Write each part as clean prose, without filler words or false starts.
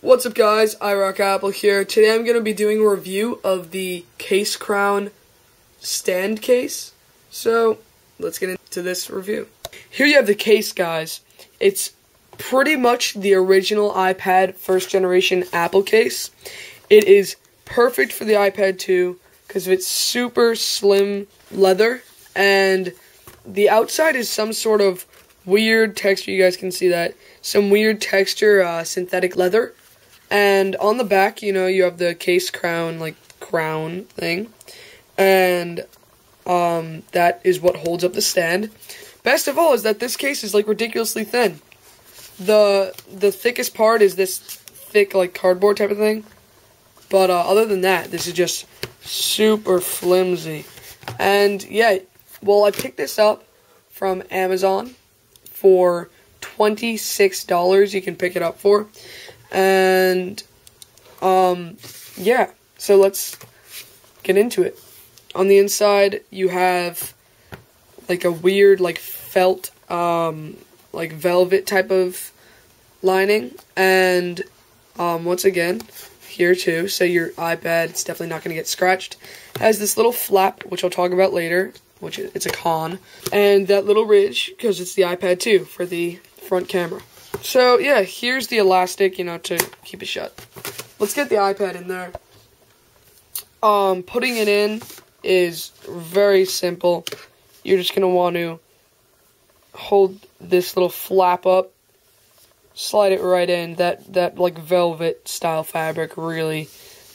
What's up guys, irockapple here. Today I'm going to be doing a review of the Case Crown stand case. So, let's get into this review. Here you have the case, guys. It's pretty much the original iPad first generation Apple case. It is perfect for the iPad 2 because of its super slim leather, and the outside is some sort of weird texture. You guys can see that. Some weird texture, synthetic leather. And on the back, you know, you have the case crown, like, crown thing. And, that is what holds up the stand. Best of all is that this case is, like, ridiculously thin. The thickest part is this thick, like, cardboard type of thing. But, other than that, this is just super flimsy. And, yeah, well, I picked this up from Amazon for $26 you can pick it up for. And, yeah, so let's get into it. On the inside, you have, like, a weird, like, felt, like, velvet type of lining. And, once again, here, too, so your iPad, it's definitely not going to get scratched. Has this little flap, which I'll talk about later, which it's a con. And that little ridge, because it's the iPad 2 for the front camera. So, yeah, here's the elastic, you know, to keep it shut. Let's get the iPad in there. Putting it in is very simple. You're just going to want to hold this little flap up, slide it right in. That like, velvet style fabric really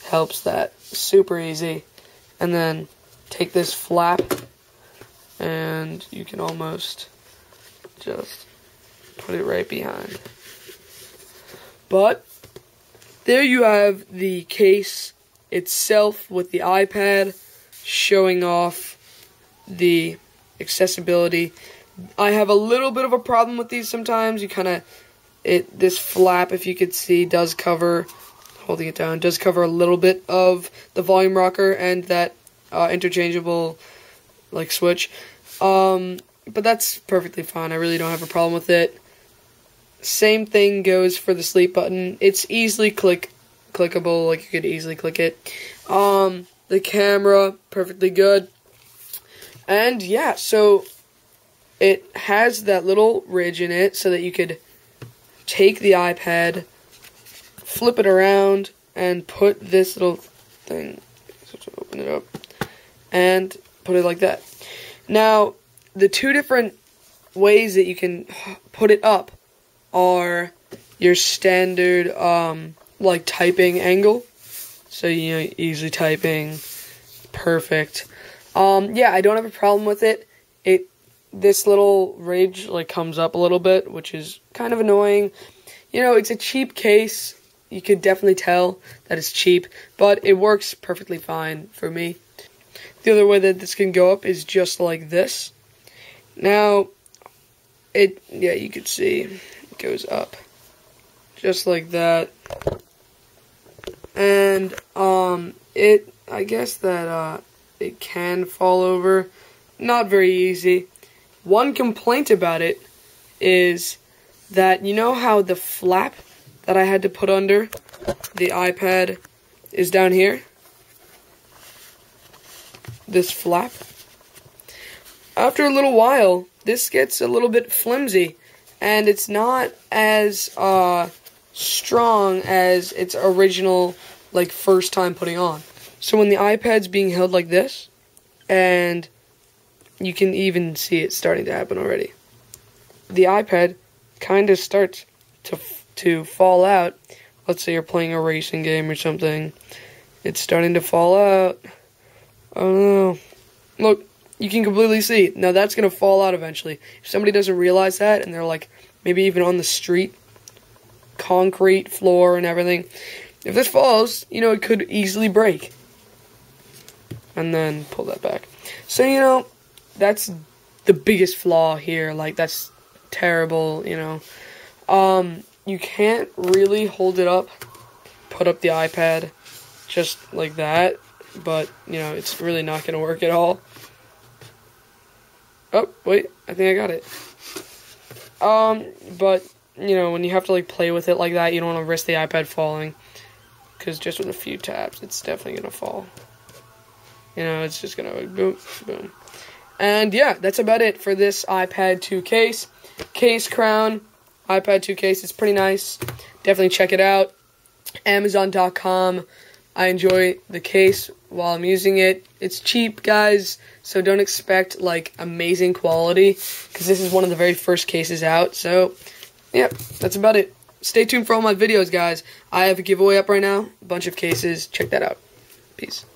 helps that. Super easy. And then take this flap, and you can almost just put it right behind. But there you have the case itself with the iPad, showing off the accessibility. I have a little bit of a problem with these sometimes. You kind of, this flap, if you could see, does cover, holding it down, does cover a little bit of the volume rocker and that interchangeable, like, switch. But that's perfectly fine. I really don't have a problem with it. Same thing goes for the sleep button. It's easily clickable, like, you could easily click it. The camera, perfectly good. And yeah, so it has that little ridge in it so that you could take the iPad, flip it around, and put this little thing, so open it up, and put it like that. Now, the two different ways that you can put it up are your standard, like, typing angle. So, you know, easy typing, perfect. Yeah, I don't have a problem with it. This little ridge, like, comes up a little bit, which is kind of annoying. You know, it's a cheap case. You could definitely tell that it's cheap, but it works perfectly fine for me. The other way that this can go up is just like this. Now, yeah, you could see it goes up just like that. And, I guess that, it can fall over. Not very easy. One complaint about it is that, you know how the flap that I had to put under the iPad is down here? This flap. After a little while, this gets a little bit flimsy, and it's not as, strong as its original, like, first time putting on. So when the iPad's being held like this, and you can even see it starting to happen already, the iPad kind of starts to fall out. Let's say you're playing a racing game or something. It's starting to fall out. Oh no. Look, you can completely see. Now that's going to fall out eventually. If somebody doesn't realize that, and they're, like, maybe even on the street, concrete floor and everything, if this falls, you know, it could easily break. And then pull that back. So, you know, that's the biggest flaw here. Like, that's terrible, you know. You can't really hold it up, put up the iPad just like that, but, you know, it's really not going to work at all. Oh, wait, I think I got it. But when you have to like play with it like that, you don't want to risk the iPad falling, because just with a few taps, it's definitely gonna fall. It's just gonna boom, boom. And yeah, that's about it for this iPad 2 case. Case crown, iPad 2 case. It's pretty nice. Definitely check it out. Amazon.com. I enjoy the case while I'm using it. It's cheap, guys, so don't expect like amazing quality, because this is one of the very first cases out. So yeah, that's about it. Stay tuned for all my videos, guys. I have a giveaway up right now, a bunch of cases. Check that out. Peace.